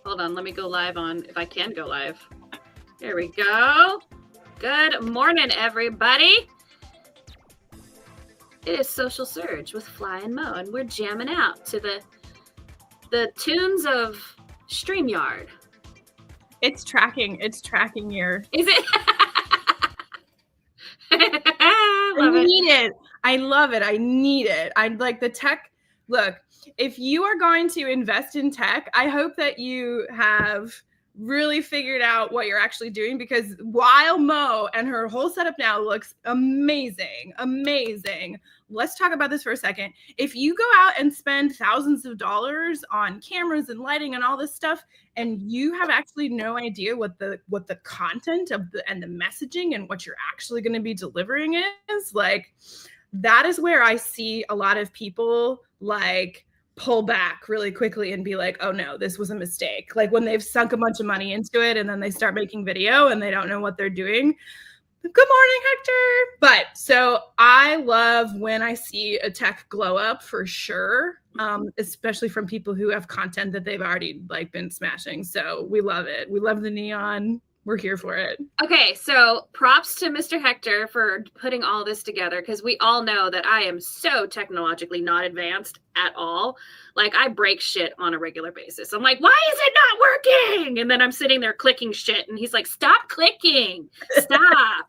Hold on, let me go live on, if I can go live. There we go. Good morning, everybody. It is Social Surge with Fly and Mo, and we're jamming out to the tunes of StreamYard. It's tracking your... Is it? I need it. I love it. I need it. I like the tech. Look, if you are going to invest in tech, I hope that you have really figured out what you're actually doing, because while Mo and her whole setup now looks amazing, let's talk about this for a second. If you go out and spend thousands of dollars on cameras and lighting and all this stuff, and you have actually no idea what the content of and the messaging and what you're actually going to be delivering is, like, that is where I see a lot of people like pull back really quickly and be like, oh no, this was a mistake. Like when they've sunk a bunch of money into it and then they start making video and they don't know what they're doing. Good morning, Hector. But so I love when I see a tech glow up for sure, especially from people who have content that they've already like been smashing. So we love it. We love the neon. We're here for it. Okay, so props to Mr. Hector for putting all this together, because we all know that I am so technologically not advanced at all. Like, I break shit on a regular basis. I'm like, why is it not working? And then I'm sitting there clicking shit, and he's like, stop clicking. Stop.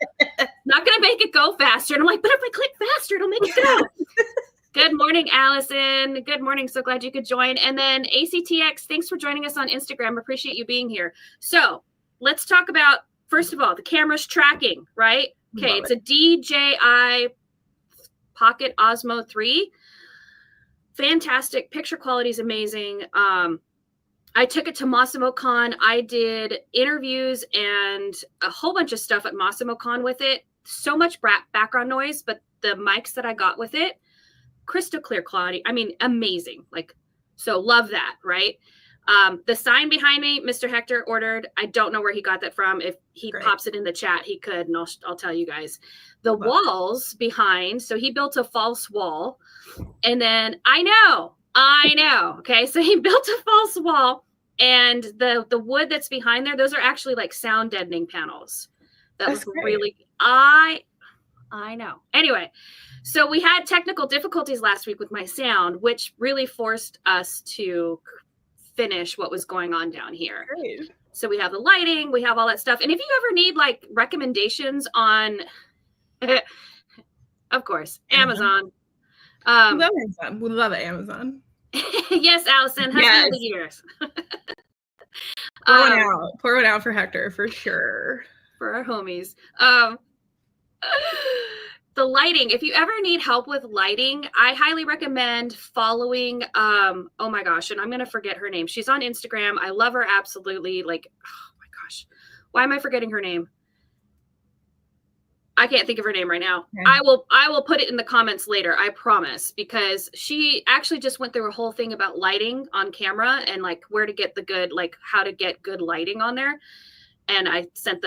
Not going to make it go faster. And I'm like, but if I click faster, it'll make it go. Good morning, Allison. Good morning. So glad you could join. And then ACTX, thanks for joining us on Instagram. Appreciate you being here. So let's talk about, first of all, the camera's tracking, right? Okay, it's a DJI Pocket Osmo 3. Fantastic. Picture quality is amazing. I took it to MassimoCon. I did interviews and a whole bunch of stuff at MassimoCon with it. So much background noise, but the mics that I got with it, crystal clear quality. I mean, amazing. Like, so love that, right? The sign behind me, Mr. Hector ordered. I don't know where he got that from. If he pops it in the chat, he could, and I'll tell you guys. The walls behind, so he built a false wall. And then I know. Okay, so he built a false wall, and the wood that's behind there, those are actually like sound deadening panels. That's really, I know. Anyway, so we had technical difficulties last week with my sound, which really forced us to finish what was going on down here. Great. So we have the lighting, we have all that stuff. And if you ever need like recommendations on, of course, Amazon. We love it, Amazon. Yes, Allison, has been the years. Pour one out for Hector, for sure. For our homies. The lighting, if you ever need help with lighting, I highly recommend following, oh my gosh, and I'm going to forget her name. She's on Instagram. I love her absolutely. Like, oh my gosh, why am I forgetting her name? I can't think of her name right now. Okay. I will put it in the comments later, I promise, because she actually just went through a whole thing about lighting on camera and like where to get the good, like how to get good lighting on there. And I sent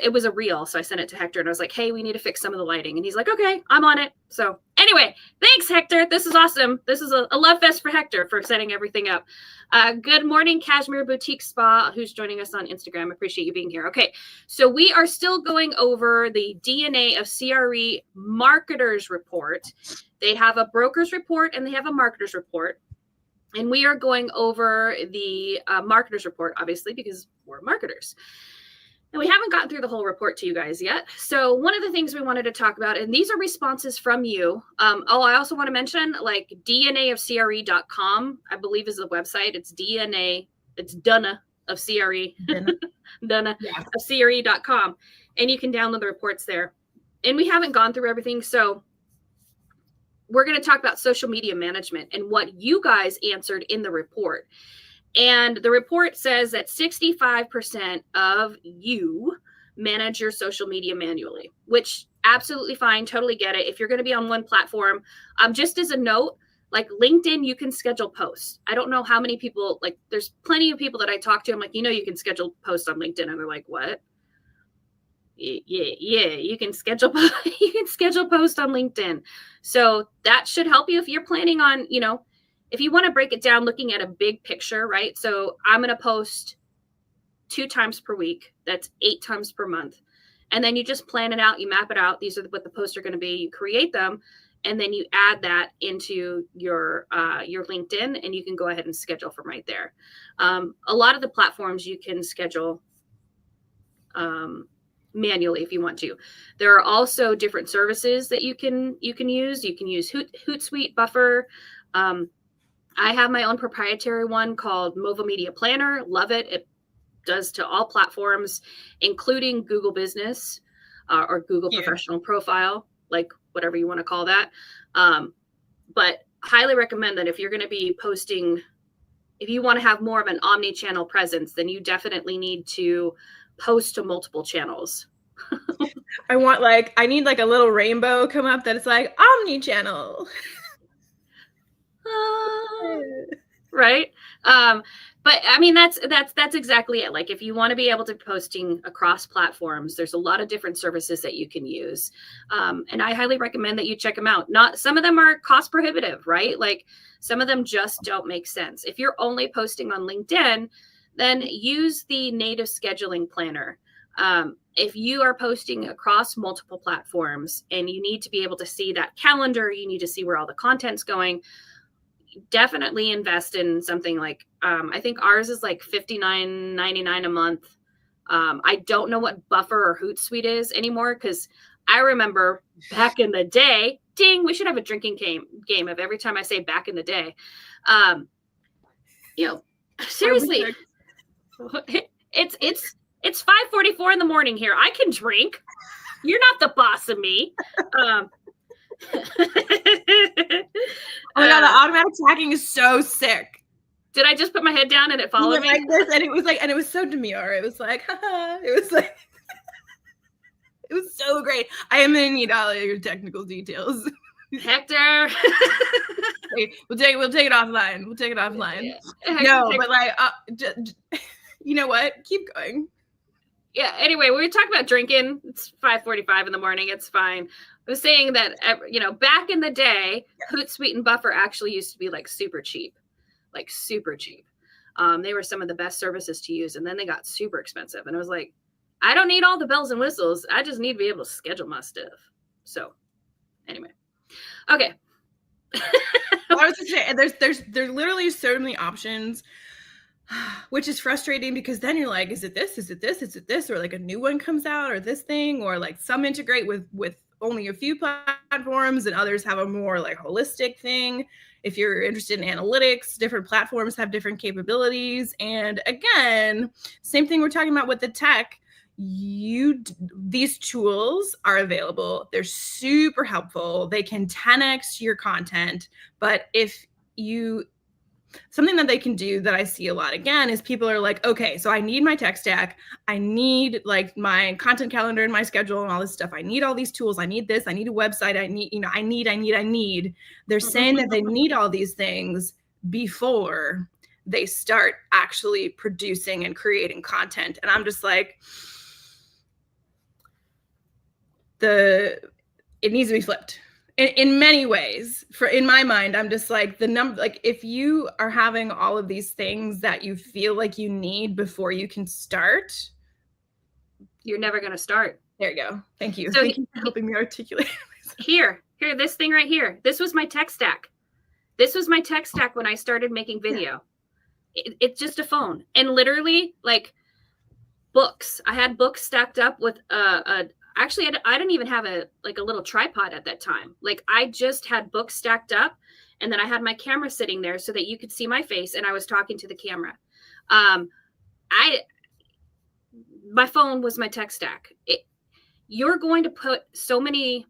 it was a reel, so I sent it to Hector and I was like, hey, we need to fix some of the lighting. And he's like, okay, I'm on it. So anyway, thanks, Hector. This is awesome. This is a love fest for Hector for setting everything up. Good morning, Cashmere Boutique Spa, who's joining us on Instagram. Appreciate you being here. Okay, so we are still going over the DNA of CRE Marketers Report. They have a Broker's Report and they have a Marketers Report. And we are going over the Marketers Report, obviously, because we're marketers. And we haven't gotten through the whole report to you guys yet. So one of the things we wanted to talk about, and these are responses from you. I also want to mention like DNAofCRE.com, I believe is the website. It's Donna of CRE, Donna of CRE.com. And you can download the reports there. And we haven't gone through everything. So we're going to talk about social media management and what you guys answered in the report. And the report says that 65% of you manage your social media manually, which absolutely fine. Totally get it. If you're going to be on one platform, just as a note, like LinkedIn, you can schedule posts. I don't know how many people, like there's plenty of people that I talk to. I'm like, you can schedule posts on LinkedIn. And they're like, what? Yeah, you can schedule posts on LinkedIn. So that should help you if you're planning on, if you want to break it down, looking at a big picture, right? So I'm going to post 2 times per week. That's 8 times per month. And then you just plan it out. You map it out. These are what the posts are going to be. You create them, and then you add that into your LinkedIn, and you can go ahead and schedule from right there. A lot of the platforms you can schedule manually if you want to. There are also different services that you can use. You can use Hootsuite, Buffer. I have my own proprietary one called Mova Media Planner. Love it. It does to all platforms, including Google Business or Google Professional Profile, like whatever you want to call that. But highly recommend that if you're going to be posting, if you want to have more of an omni-channel presence, then you definitely need to post to multiple channels. I need like a little rainbow come up that it's like omni-channel. Right. But I mean, that's exactly it. Like if you want to be able to posting across platforms, there's a lot of different services that you can use. And I highly recommend that you check them out. Not some of them are cost prohibitive, right? Like some of them just don't make sense. If you're only posting on LinkedIn, then use the native scheduling planner. If you are posting across multiple platforms and you need to be able to see that calendar, you need to see where all the content's going, definitely invest in something like, I think ours is like $59.99 a month. I don't know what Buffer or Hootsuite is anymore, because I remember back in the day, ding, we should have a drinking game of every time I say back in the day. Seriously, it's 5:44 in the morning here. I can drink. You're not the boss of me. Oh my god, the automatic tagging is so sick. Did I just put my head down and it followed me? Like this, and it was so demure. It was like, haha. It was like, it was so great. I am gonna need all of your technical details. Hector. We'll take it offline. We'll take it offline. Yeah. No, but like, you know what? Keep going. Yeah. Anyway, we were talking about drinking. It's 5:45 in the morning. It's fine. I was saying that, back in the day, Hootsuite and Buffer actually used to be like super cheap. They were some of the best services to use. And then they got super expensive. And I was like, I don't need all the bells and whistles. I just need to be able to schedule my stuff. So anyway, okay. I was just saying, there's literally so many options, which is frustrating, because then you're like, is it this? Is it this? Is it this? Or like a new one comes out, or this thing, or like some integrate with only a few platforms and others have a more like holistic thing. If you're interested in analytics, different platforms have different capabilities. And again, same thing we're talking about with the tech. These tools are available. They're super helpful. They can 10x your content. But something that they can do that I see a lot again is people are like, okay, so I need my tech stack. I need like my content calendar and my schedule and all this stuff. I need all these tools. I need this. I need a website. I need. They're saying that they need all these things before they start actually producing and creating content. And I'm just like, it needs to be flipped. In many ways, in my mind, I'm just like if you are having all of these things that you feel like you need before you can start, you're never going to start. There you go. Thank you. So Thank you for helping me articulate. Here, this thing right here. This was my tech stack. When I started making video. Yeah. It's just a phone, and literally like books. I had books stacked up with Actually, I didn't even have a little tripod at that time. Like I just had books stacked up, and then I had my camera sitting there so that you could see my face and I was talking to the camera. My phone was my tech stack. You're going to put so many,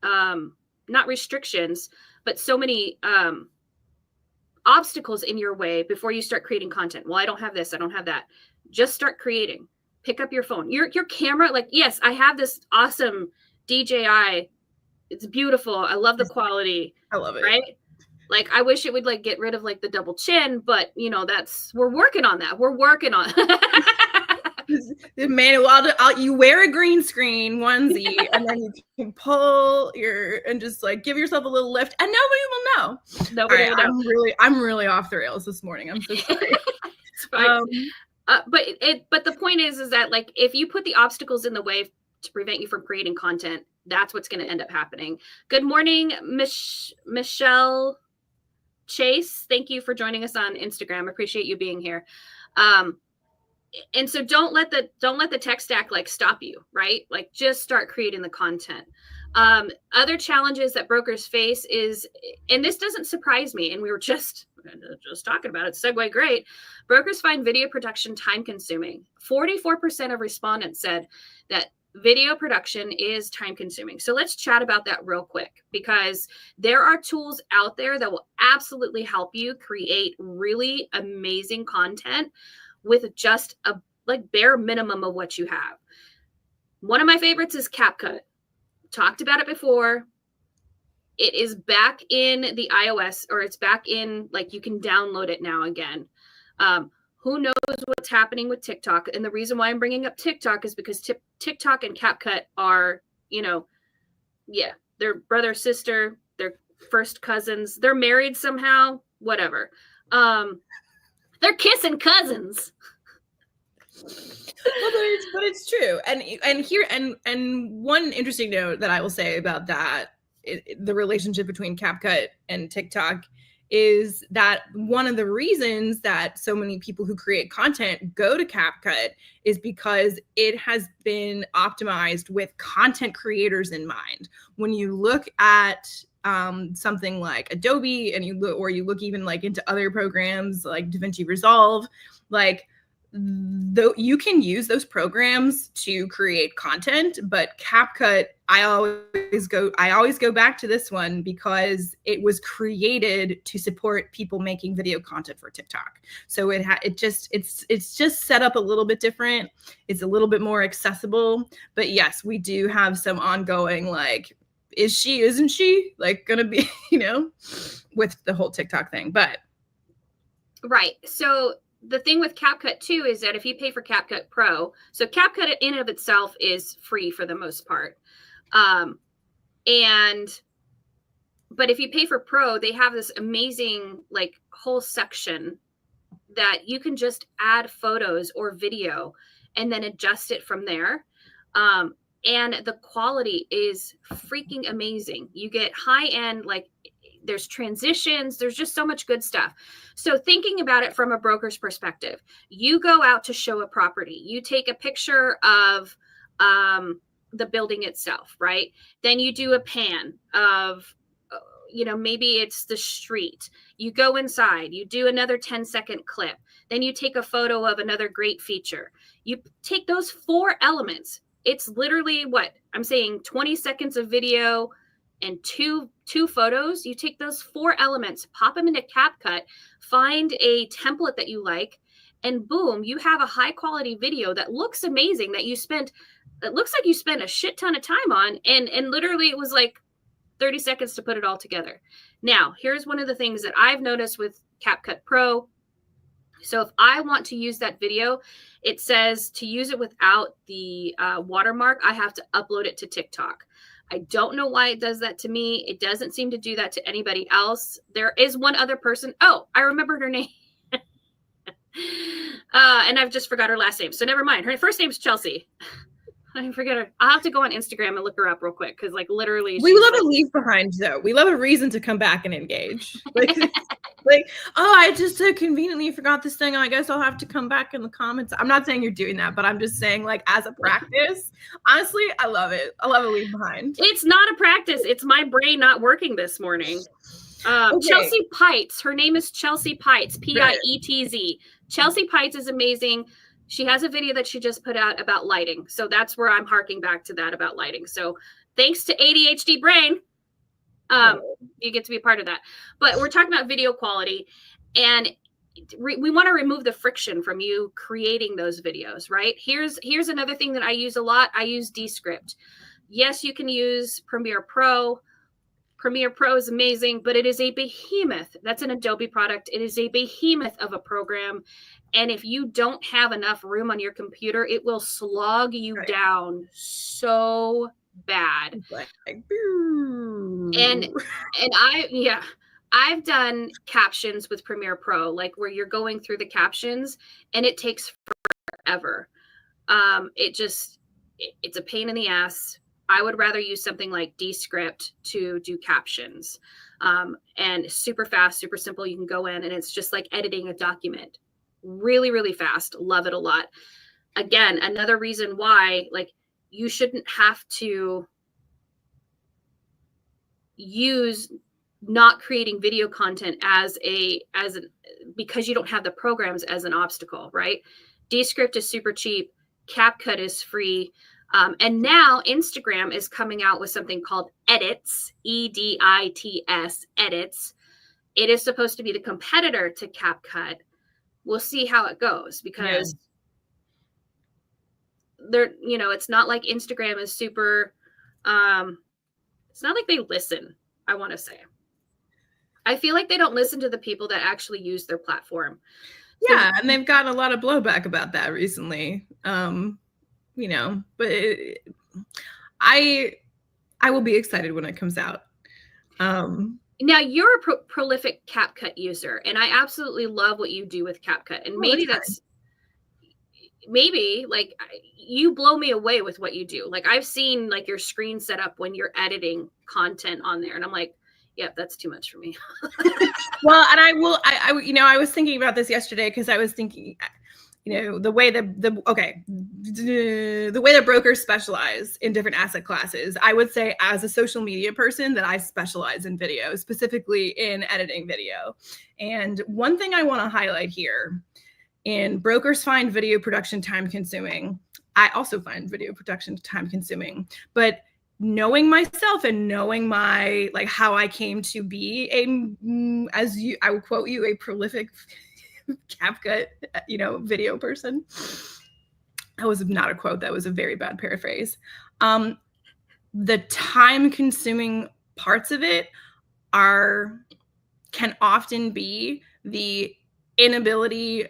not restrictions, but so many obstacles in your way before you start creating content. Well, I don't have this. I don't have that. Just start creating. Pick up your phone. Your camera, like, yes, I have this awesome DJI. It's beautiful. I love the quality. I love it. Right? Like, I wish it would like get rid of like the double chin, but we're working on that. We're working on the manual. You wear a green screen onesie, and then you can pull and just like give yourself a little lift, and nobody will know. Nobody will know. I'm really off the rails this morning. I'm so sorry. But the point is that like if you put the obstacles in the way to prevent you from creating content, that's what's going to end up happening. Good morning, Michelle Chase. Thank you for joining us on Instagram. Appreciate you being here. And so don't let the tech stack like stop you, right? Like just start creating the content. Other challenges that brokers face is, and this doesn't surprise me, and we were just talking about it, segue great. Brokers find video production time consuming. 44% of respondents said that video production is time consuming. So let's chat about that real quick, because there are tools out there that will absolutely help you create really amazing content with just a like bare minimum of what you have. One of my favorites is CapCut. Talked about it before. It is back in the iOS, or it's back in, like, you can download it now again. Who knows what's happening with TikTok? And the reason why I'm bringing up TikTok is because TikTok and CapCut are, they're brother, sister, they're first cousins. They're married somehow, whatever. They're kissing cousins. Well, but it's true. And one interesting note that I will say about that, the relationship between CapCut and TikTok, is that one of the reasons that so many people who create content go to CapCut is because it has been optimized with content creators in mind. When you look at something like Adobe, and you look even like into other programs like DaVinci Resolve, like though you can use those programs to create content, but CapCut, I always go back to this one because it was created to support people making video content for TikTok. So it's just set up a little bit different. It's a little bit more accessible. But yes, we do have some ongoing, like, isn't she like gonna be, with the whole TikTok thing. But right. So the thing with CapCut too is that if you pay for CapCut Pro, so CapCut in and of itself is free for the most part. But if you pay for Pro, they have this amazing like whole section that you can just add photos or video and then adjust it from there. And the quality is freaking amazing. You get high end, like there's transitions, there's just so much good stuff. So thinking about it from a broker's perspective, you go out to show a property, you take a picture of the building itself, right? Then you do a pan of, maybe it's the street. You go inside, you do another 10-second clip. Then you take a photo of another great feature. You take those 4 elements. It's literally what I'm saying, 20 seconds of video and two photos. You take those 4 elements, pop them into CapCut, find a template that you like, and boom, you have a high quality video that looks amazing, that looks like you spent a shit ton of time on, and literally it was like 30 seconds to put it all together. Now, here's one of the things that I've noticed with CapCut Pro. So if I want to use that video, it says to use it without the watermark, I have to upload it to TikTok. I don't know why it does that to me. It doesn't seem to do that to anybody else. There is one other person. Oh, I remembered her name. And I've just forgot her last name. So never mind. Her first name's Chelsea. I forget her. I'll have to go on Instagram and look her up real quick, because like literally we love a leave behind though. We love a reason to come back and engage. Like, oh, I just conveniently forgot this thing. I guess I'll have to come back in the comments. I'm not saying you're doing that, but I'm just saying, like, as a practice, honestly, I love it. I love a leave behind. It's not a practice. It's my brain not working this morning. Okay. Chelsea Pites. Her name is Chelsea Pites, Pietz. Chelsea Pites is amazing. She has a video that she just put out about lighting. So that's where I'm harking back to that about lighting. So thanks to ADHD brain, you get to be a part of that. But we're talking about video quality, and we want to remove the friction from you creating those videos, right? Here's another thing that I use a lot. I use Descript. Yes, you can use Premiere Pro. Premiere Pro is amazing, but it is a behemoth. That's an Adobe product. It is a behemoth of a program. And if you don't have enough room on your computer, it will slog you down so bad. And I've done captions with Premiere Pro, like where you're going through the captions and it takes forever. It's a pain in the ass. I would rather use something like Descript to do captions, and super fast, super simple. You can go in and it's just like editing a document. Really, really fast. Love it a lot. Again, another reason why, like, you shouldn't have to use not creating video content because you don't have the programs as an obstacle, right? Descript is super cheap. CapCut is free. And now Instagram is coming out with something called Edits, EDITS, Edits. It is supposed to be the competitor to CapCut. We'll see how it goes because it's not like Instagram is super, it's not like they listen, I want to say. I feel like they don't listen to the people that actually use their platform. Yeah, and they've gotten a lot of blowback about that recently. But I will be excited when it comes out. Now you're a prolific CapCut user, and I absolutely love what you do with CapCut. And maybe like you blow me away with what you do. Like I've seen like your screen set up when you're editing content on there, and I'm like, yep, that's too much for me. Well, and I was thinking about this yesterday because I was thinking, the way that brokers specialize in different asset classes, I would say as a social media person that I specialize in video, specifically in editing video. And one thing I want to highlight here, brokers find video production time consuming. I also find video production time consuming, but knowing myself and knowing my, like, how I came to be I would quote you, a prolific CapCut, video person. That was not a quote. That was a very bad paraphrase. The time consuming parts of it can often be the inability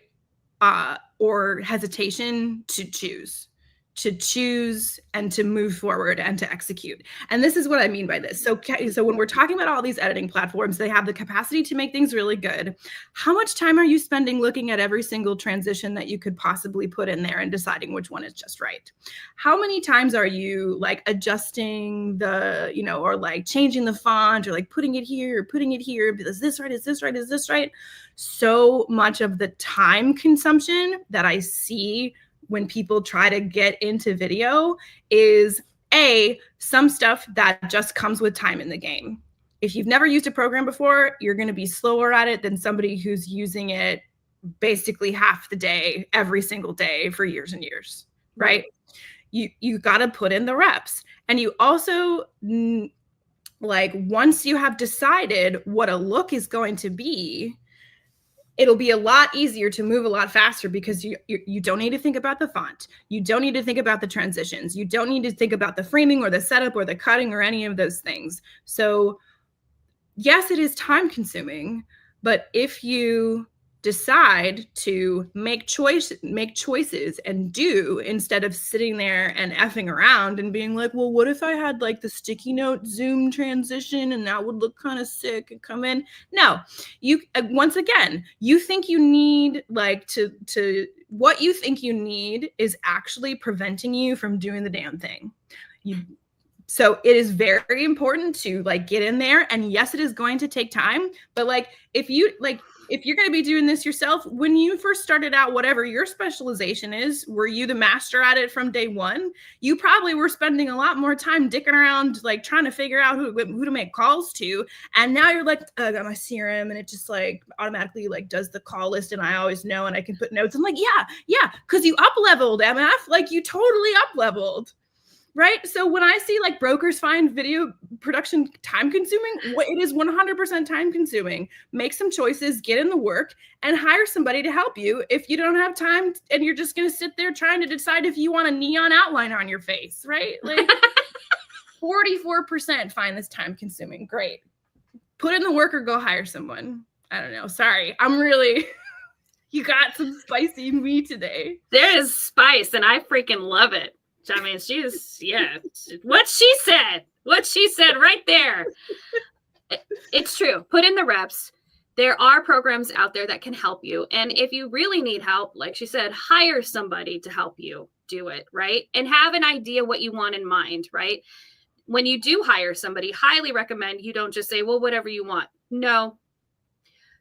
or hesitation to choose and to move forward and to execute. And this is what I mean by this. So when we're talking about all these editing platforms, they have the capacity to make things really good. How much time are you spending looking at every single transition that you could possibly put in there and deciding which one is just right? How many times are you like adjusting or like changing the font or like putting it here or putting it here? Is this right? Is this right? Is this right? So much of the time consumption that I see when people try to get into video is some stuff that just comes with time in the game. If you've never used a program before, you're going to be slower at it than somebody who's using it basically half the day, every single day for years and years, right? You got to put in the reps. And you also, like, once you have decided what a look is going to be, it'll be a lot easier to move a lot faster because you don't need to think about the font. You don't need to think about the transitions. You don't need to think about the framing or the setup or the cutting or any of those things. So yes, it is time consuming, but if you decide to make choices and do, instead of sitting there and effing around and being like, well, what if I had like the sticky note zoom transition and that would look kind of sick and come in? No, once again, you think you need like what you think you need is actually preventing you from doing the damn thing. So it is very important to like get in there, and yes, it is going to take time, but like if you're going to be doing this yourself, when you first started out, whatever your specialization is, were you the master at it from day one? You probably were spending a lot more time dicking around, like trying to figure out who to make calls to. And now you're like, I got my CRM and it just like automatically like does the call list and I always know and I can put notes. I'm like, yeah, because you up-leveled, MF, like you totally up-leveled. Right. So when I see like brokers find video production time consuming, it is 100% time consuming. Make some choices, get in the work, and hire somebody to help you if you don't have time and you're just going to sit there trying to decide if you want a neon outline on your face. Right. Like, 44% find this time consuming. Great. Put in the work or go hire someone. I don't know. Sorry. I'm really, you got some spicy me today. There is spice and I freaking love it. I mean, what she said right there. It's true. Put in the reps. There are programs out there that can help you. And if you really need help, like she said, hire somebody to help you do it, right? And have an idea what you want in mind, right? When you do hire somebody, highly recommend you don't just say, well, whatever you want. No,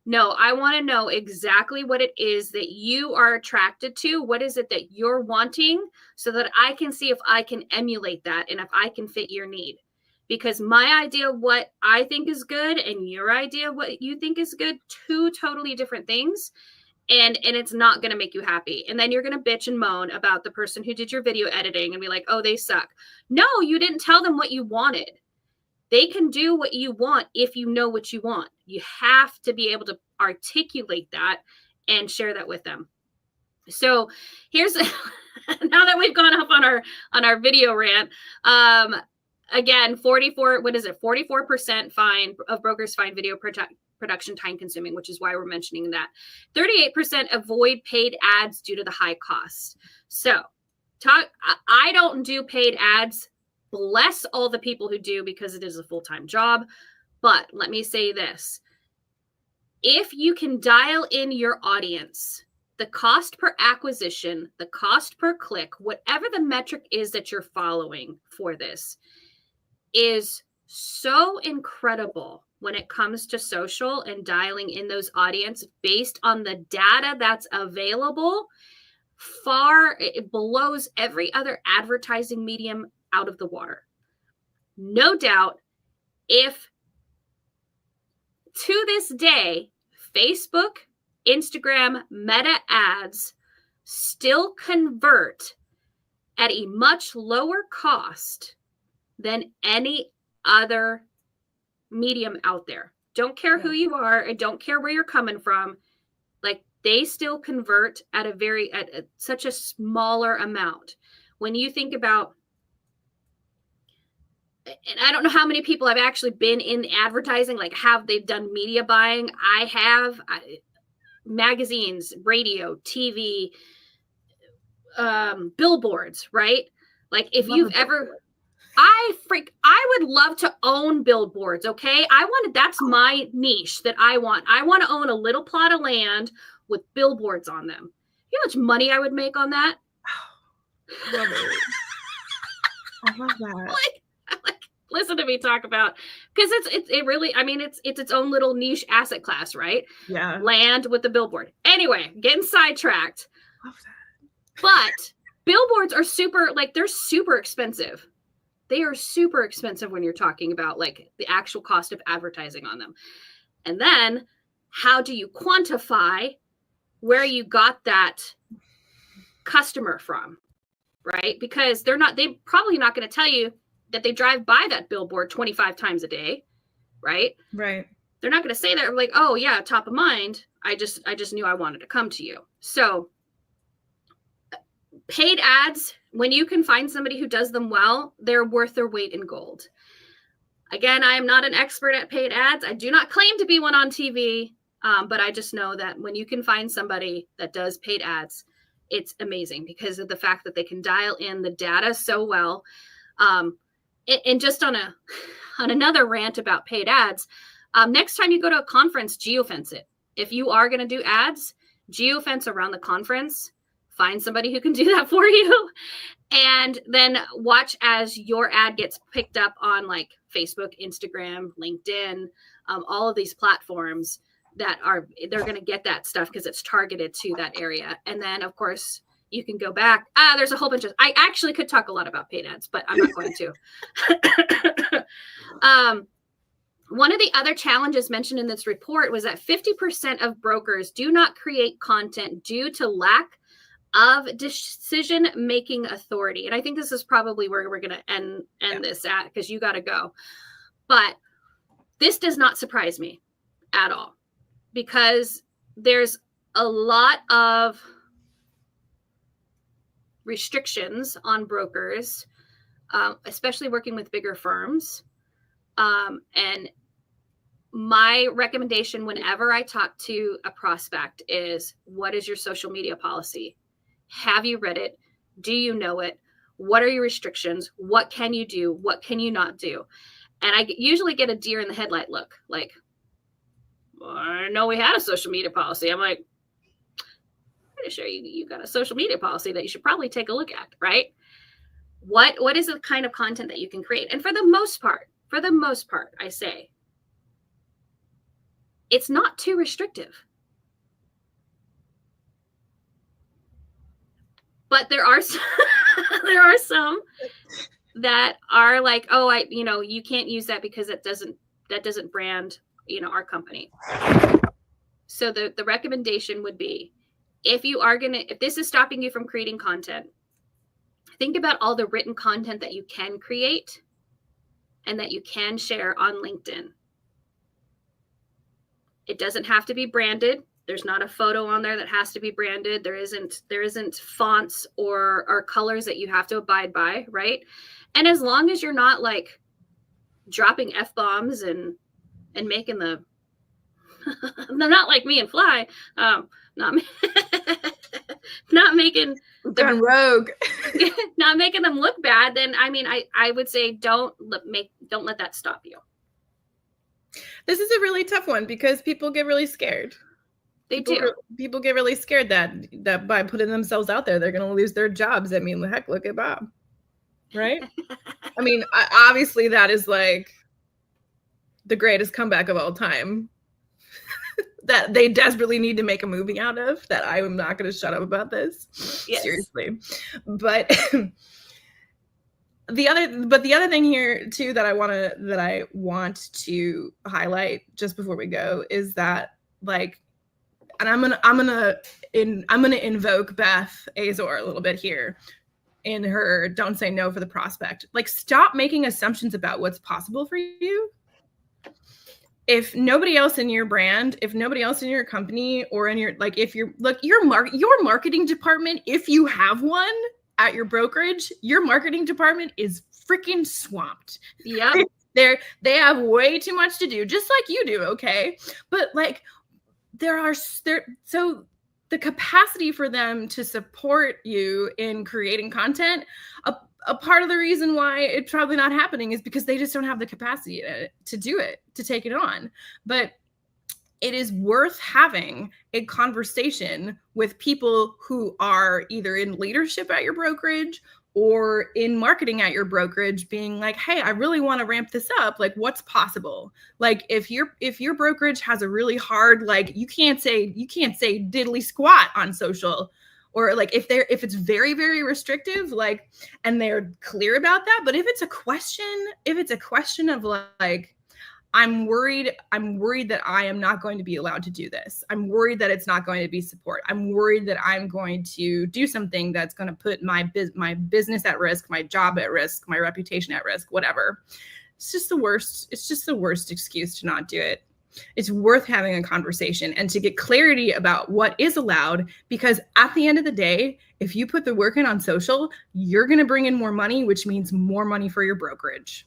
I want to know exactly what it is that you are attracted to. What is it that you're wanting so that I can see if I can emulate that and if I can fit your need. Because my idea of what I think is good and your idea of what you think is good, two totally different things. And it's not going to make you happy. And then you're going to bitch and moan about the person who did your video editing and be like, oh, they suck. No, you didn't tell them what you wanted. They can do what you want if you know what you want. You have to be able to articulate that and share that with them. So here's, now that we've gone up on our video rant, again, 44% of brokers find video production time consuming, which is why we're mentioning that. 38% avoid paid ads due to the high cost. So I don't do paid ads. Bless all the people who do, because it is a full-time job. But let me say this. If you can dial in your audience, the cost per acquisition, the cost per click, whatever the metric is that you're following for this, is so incredible when it comes to social and dialing in those audience based on the data that's available. It blows every other advertising medium out of the water. No doubt, if to this day, Facebook, Instagram, Meta ads still convert at a much lower cost than any other medium out there. Don't care who you are. I don't care where you're coming from. Like, they still convert at such a smaller amount. When you think about, and I don't know how many people have actually been in advertising, like they've done media buying. I have magazines, radio, TV, billboards, right? Like, if you've ever, I would love to own billboards. Okay. That's my niche that I want. I want to own a little plot of land with billboards on them. You know how much money I would make on that? Love it. I love that. Listen to me talk about, because it really, I mean, it's its own little niche asset class, right? Yeah. Land with the billboard. Anyway, getting sidetracked. Love that. But billboards are they're super expensive. They are super expensive when you're talking about like the actual cost of advertising on them. And then how do you quantify where you got that customer from, right? Because they're probably not going to tell you that they drive by that billboard 25 times a day, right? Right. They're not going to say that like, oh yeah, top of mind. I just knew I wanted to come to you. So paid ads, when you can find somebody who does them well, they're worth their weight in gold. Again, I am not an expert at paid ads. I do not claim to be one on TV, but I just know that when you can find somebody that does paid ads, it's amazing because of the fact that they can dial in the data so well. And just on another rant about paid ads, next time you go to a conference, geofence it. If you are going to do ads, geofence around the conference. Find somebody who can do that for you, and then watch as your ad gets picked up on like Facebook, Instagram, LinkedIn, all of these platforms they're going to get that stuff because it's targeted to that area. And then of course you can go back. There's a whole bunch of, I actually could talk a lot about paid ads, but I'm not going to. One of the other challenges mentioned in this report was that 50% of brokers do not create content due to lack of decision-making authority. And I think this is probably where we're going to end this at, because you got to go. But this does not surprise me at all, because there's a lot of restrictions on brokers especially working with bigger firms. And my recommendation whenever I talk to a prospect is, what is your social media policy? Have you read it? Do you know it? What are your restrictions? What can you do? What can you not do? And I usually get a deer in the headlight look, like, well, I know we had a social media policy. I'm like, I'm pretty sure you got a social media policy that you should probably take a look at, right? What is the kind of content that you can create? And for the most part, I say, it's not too restrictive. But there are some that are like, oh, you can't use that because that doesn't brand, our company. So the recommendation would be, if this is stopping you from creating content, think about all the written content that you can create and that you can share on LinkedIn. It doesn't have to be branded. There's not a photo on there that has to be branded. There isn't fonts or colors that you have to abide by, right? And as long as you're not like dropping F-bombs and making the not like me and Fly, not making them rogue, not making them look bad, then I would say don't let that stop you. This is a really tough one because people get really scared. People get really scared that by putting themselves out there, they're going to lose their jobs. I mean, heck, look at Bob, right? I mean, obviously that is like the greatest comeback of all time that they desperately need to make a movie out of, that I am not going to shut up about this. Yes. Seriously. But the other thing here too that I want to highlight just before we go is that, like, and I'm gonna invoke Beth Azor a little bit here in her "Don't Say No" for the prospect. Like, stop making assumptions about what's possible for you. If nobody else in your brand, if nobody else in your company or in your, like, if you're, look, your marketing department, if you have one at your brokerage, your marketing department is freaking swamped. Yeah. They have way too much to do, just like you do, okay? But like, so the capacity for them to support you in creating content, a part of the reason why it's probably not happening is because they just don't have the capacity to do it, to take it on. But it is worth having a conversation with people who are either in leadership at your brokerage or in marketing at your brokerage, being like, hey, I really want to ramp this up. Like, what's possible? Like, if your brokerage has a really hard, like, you can't say diddly squat on social, or like if it's very, very restrictive, like, and they're clear about that. But if it's a question of like, I'm worried that I am not going to be allowed to do this. I'm worried that it's not going to be support. I'm worried that I'm going to do something that's going to put my business at risk, my job at risk, my reputation at risk, whatever. It's just the worst. It's just the worst excuse to not do it. It's worth having a conversation and to get clarity about what is allowed, because at the end of the day, if you put the work in on social, you're going to bring in more money, which means more money for your brokerage.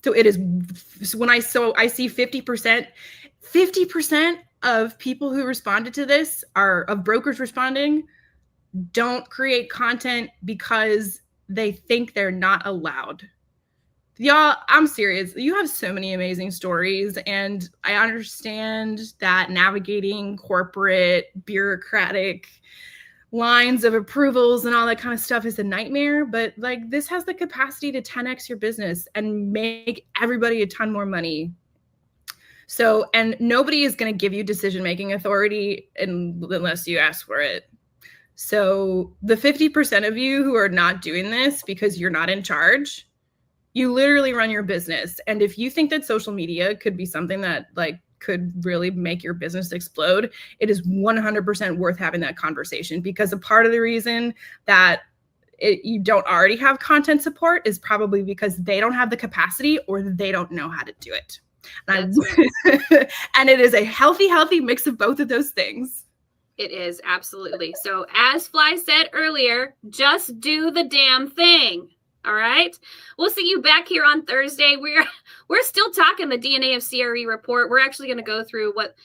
So it is, when I see 50% of people who responded to this of brokers responding, don't create content because they think they're not allowed. Y'all, I'm serious. You have so many amazing stories, and I understand that navigating corporate, bureaucratic lines of approvals and all that kind of stuff is a nightmare, but like, this has the capacity to 10x your business and make everybody a ton more money. So, and nobody is going to give you decision-making authority unless you ask for it. So the 50% of you who are not doing this because you're not in charge, you literally run your business. And if you think that social media could be something that like could really make your business explode, it is 100% worth having that conversation, because a part of the reason that you don't already have content support is probably because they don't have the capacity or they don't know how to do it. And it is a healthy mix of both of those things. It is, absolutely. So as Fly said earlier, just do the damn thing. All right. We'll see you back here on Thursday. We're still talking the DNA of CRE report. We're actually going to go through what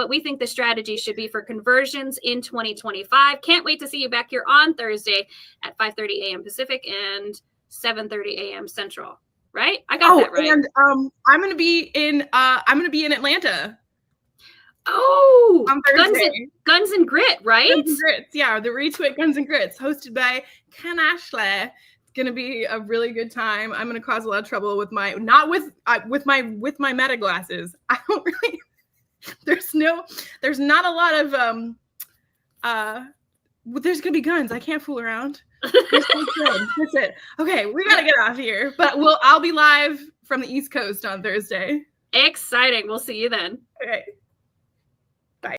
we think the strategy should be for conversions in 2025. Can't wait to see you back here on Thursday at 5:30 a.m. Pacific and 7:30 a.m. Central. Right? I got that right. And I'm gonna be in Atlanta. Oh, on Thursday. Guns and Grit, right? Guns and Grits, yeah, the retweet Guns and Grits, hosted by Ken Ashley. It's gonna be a really good time. I'm gonna cause a lot of trouble with my meta glasses. I don't really. There's not a lot of there's gonna be guns. I can't fool around. That's it. Okay, we gotta get off here. But I'll be live from the East Coast on Thursday. Exciting. We'll see you then. Okay.